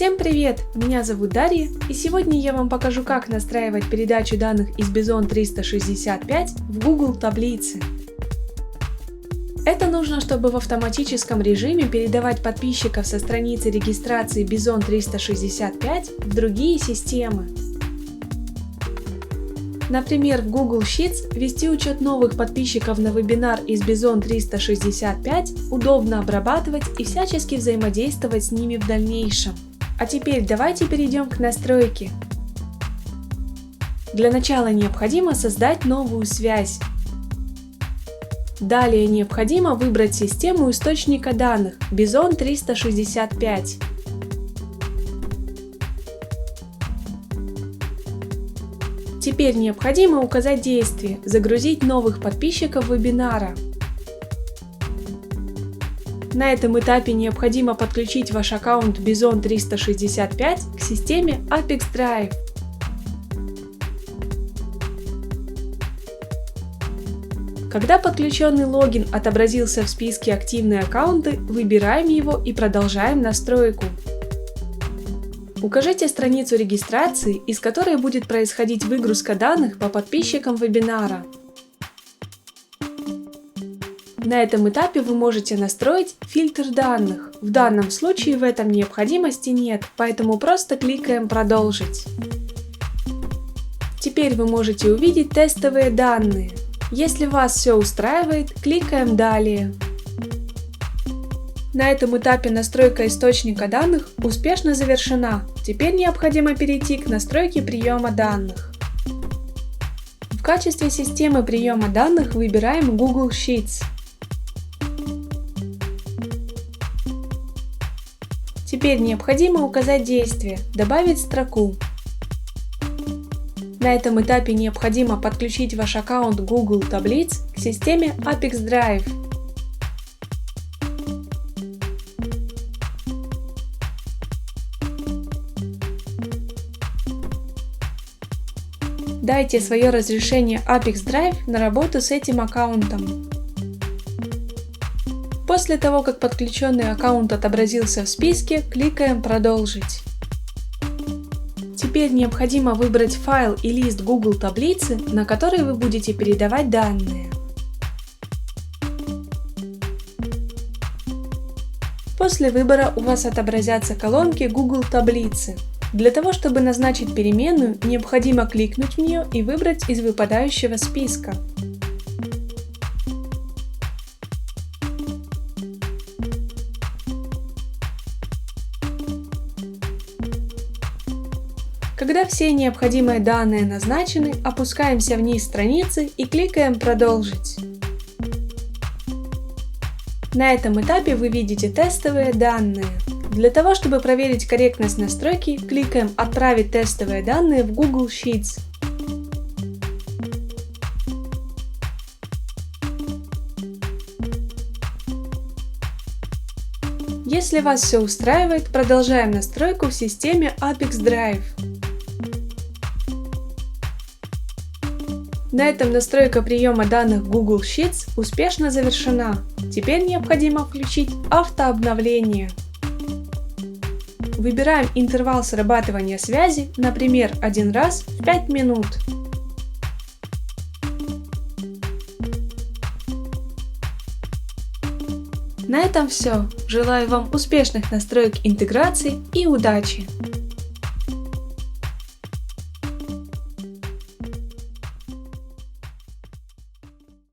Всем привет! Меня зовут Дарья, и сегодня я вам покажу, как настраивать передачу данных из Bison 365 в Google таблицы. Это нужно, чтобы в автоматическом режиме передавать подписчиков со страницы регистрации Bison 365 в другие системы. Например, в Google Sheets вести учет новых подписчиков на вебинар из Bison 365 удобно обрабатывать и всячески взаимодействовать с ними в дальнейшем. А теперь давайте перейдем к настройке. Для начала необходимо создать новую связь. Далее необходимо выбрать систему источника данных Bison 365. Теперь необходимо указать действие «Загрузить новых подписчиков вебинара». На этом этапе необходимо подключить ваш аккаунт Bison 365 к системе Apex Drive. Когда подключенный логин отобразился в списке «Активные аккаунты», выбираем его и продолжаем настройку. Укажите страницу регистрации, из которой будет происходить выгрузка данных по подписчикам вебинара. На этом этапе вы можете настроить фильтр данных. В данном случае в этом необходимости нет, поэтому просто кликаем «Продолжить». Теперь вы можете увидеть тестовые данные. Если вас все устраивает, кликаем «Далее». На этом этапе настройка источника данных успешно завершена. Теперь необходимо перейти к настройке приема данных. В качестве системы приема данных выбираем Google Sheets. Теперь необходимо указать действие «Добавить строку». На этом этапе необходимо подключить ваш аккаунт Google таблиц к системе Apex Drive. Дайте свое разрешение Apex Drive на работу с этим аккаунтом. После того, как подключенный аккаунт отобразился в списке, кликаем «Продолжить». Теперь необходимо выбрать файл и лист Google таблицы, на который вы будете передавать данные. После выбора у вас отобразятся колонки Google таблицы. Для того, чтобы назначить переменную, необходимо кликнуть в нее и выбрать из выпадающего списка. Когда все необходимые данные назначены, опускаемся вниз страницы и кликаем «Продолжить». На этом этапе вы видите тестовые данные. Для того, чтобы проверить корректность настройки, кликаем «Отправить тестовые данные в Google Sheets». Если вас все устраивает, продолжаем настройку в системе Apex Drive. На этом настройка приема данных Google Sheets успешно завершена. Теперь необходимо включить автообновление. Выбираем интервал срабатывания связи, например, 1 раз в 5 минут. На этом все. Желаю вам успешных настроек интеграции и удачи!